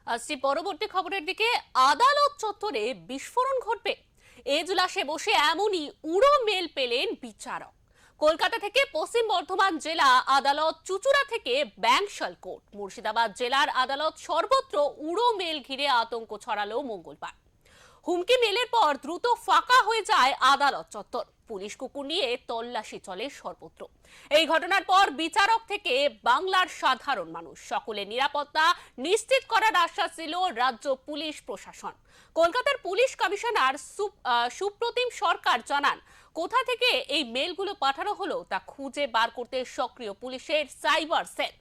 আসছি পরবর্তী খবরের দিকে। আদালত চত্বরে বিস্ফোরণ ঘটবে এজলাসে বসে এমনই উড়ো মেল পেলেন বিচারক। কলকাতা থেকে পশ্চিম বর্ধমান জেলা আদালত, চুঁচুড়া থেকে ব্যাংশাল কোর্ট, মুর্শিদাবাদ জেলার আদালত সর্বত্র উড়ো মেল ঘিরে আতঙ্ক ছড়ালো মঙ্গলবার। হুমকি মেলের পর দ্রুত ফাঁকা হয়ে যায় আদালত চত্বর। পুলিশ কুকুর নিয়ে তল্লাশি চলে সর্বত্র। এই ঘটনার পর বিচারক থেকে বাংলার সাধারণ মানুষ সকলের নিরাপত্তা নিশ্চিত করার আশ্বাস দিল রাজ্য পুলিশ প্রশাসন। কলকাতার পুলিশ কমিশনার সুপ্রতিম সরকার জানান, কোথা থেকে এই মেলগুলো পাঠানো হলো তা খুঁজে বার করতে সক্রিয় পুলিশের সাইবার সেল।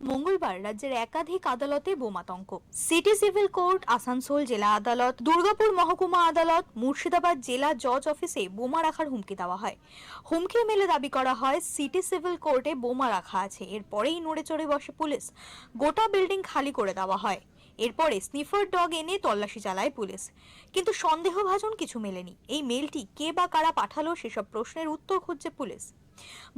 মঙ্গলবার রাজ্যের একাধিক আদালতে বোমাতঙ্ক। সিটি সিভিল কোর্ট, আসানসোল জেলা আদালত, দুর্গাপুর মহকুমা আদালত, মুর্শিদাবাদ জেলা জজ অফিসে বোমা রাখার হুমকি দেওয়া হয়। হুমকি মেলে দাবি করা হয় সিটি সিভিল কোর্টে বোমা রাখা আছে, এরপরেই নড়ে চড়ে বসে পুলিশ। গোটা বিল্ডিং খালি করে দেওয়া হয়। এরপরে স্নিফার ডগ এনে তল্লাশি চালায় পুলিশ, কিন্তু সন্দেহভাজন কিছু মেলেনি। এই মেলটি কে বা কারা পাঠালো সেসব প্রশ্নের উত্তর খুঁজছে পুলিশ।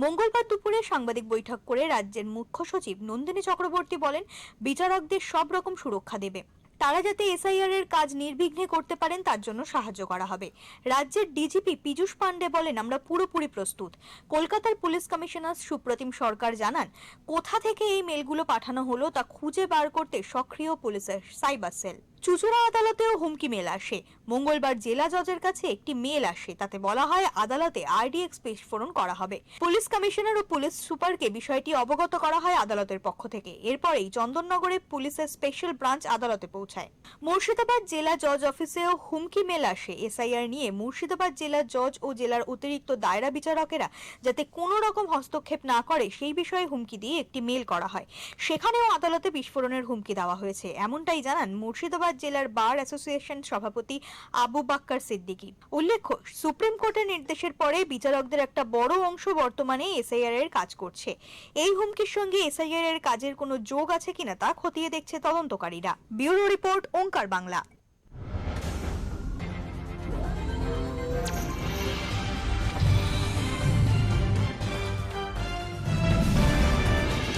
মঙ্গলবার দুপুরে সাংবাদিক বৈঠক করে রাজ্যের মুখ্য সচিব নন্দিনী চক্রবর্তী বলেন, বিচারকদের সব রকম সুরক্ষা দেবে, তারা যাতে এসআইআর এর কাজ নির্বিঘ্নে করতে পারেন তার জন্য সাহায্য করা হবে। রাজ্যের ডিজিপি পীযূষ পান্ডে বলেন, আমরা পুরোপুরি প্রস্তুত। কলকাতার পুলিশ কমিশনার সুপ্রতিম সরকার জানান, কোথা থেকে এই মেলগুলো পাঠানো হলো তা খুঁজে বার করতে সক্রিয় পুলিশের সাইবার সেল। চুঁচুড়া আদালতেও হুমকি মেল আসে। মঙ্গলবার জেলা জজের কাছে একটি মেল আসে, তাতে বলা হয় আদালতে আরডিএক্স বিস্ফোরণ করা হবে। পুলিশ কমিশনার ও পুলিশ সুপারকে বিষয়টি অবগত করা হয় আদালতের পক্ষ থেকে। এরপরেই চন্দননগরে পুলিশের স্পেশাল ব্রাঞ্চ আদালতে পৌঁছায়। মুর্শিদাবাদ জেলা জজ অফিসেও হুমকি মেল আসে এসআইআর নিয়ে। মুর্শিদাবাদ জেলা জজ ও জেলার অতিরিক্ত দায়রা বিচারকেরা যাতে কোনো রকম হস্তক্ষেপ না করে সেই বিষয়ে হুমকি দিয়ে একটি মেল করা হয়। সেখানেও আদালতে বিস্ফোরণের হুমকি দেওয়া হয়েছে, এমনটাই জানান মুর্শিদাবাদ জেলার বার অ্যাসোসিয়েশন সভাপতি আবু বাক্কার সিদ্দিকী। উল্লেখ্য, সুপ্রিম কোর্টের নির্দেশের পরে বিচারকদের একটা বড় অংশ বর্তমানে এসআইআর এর কাজ করছে। এই হুমকির সঙ্গে এসআইআর এর কাজের কোনো যোগ আছে কিনা তা খতিয়ে দেখছে তদন্তকারীরা। ব্যুরো রিপোর্ট, ওঙ্কার বাংলা।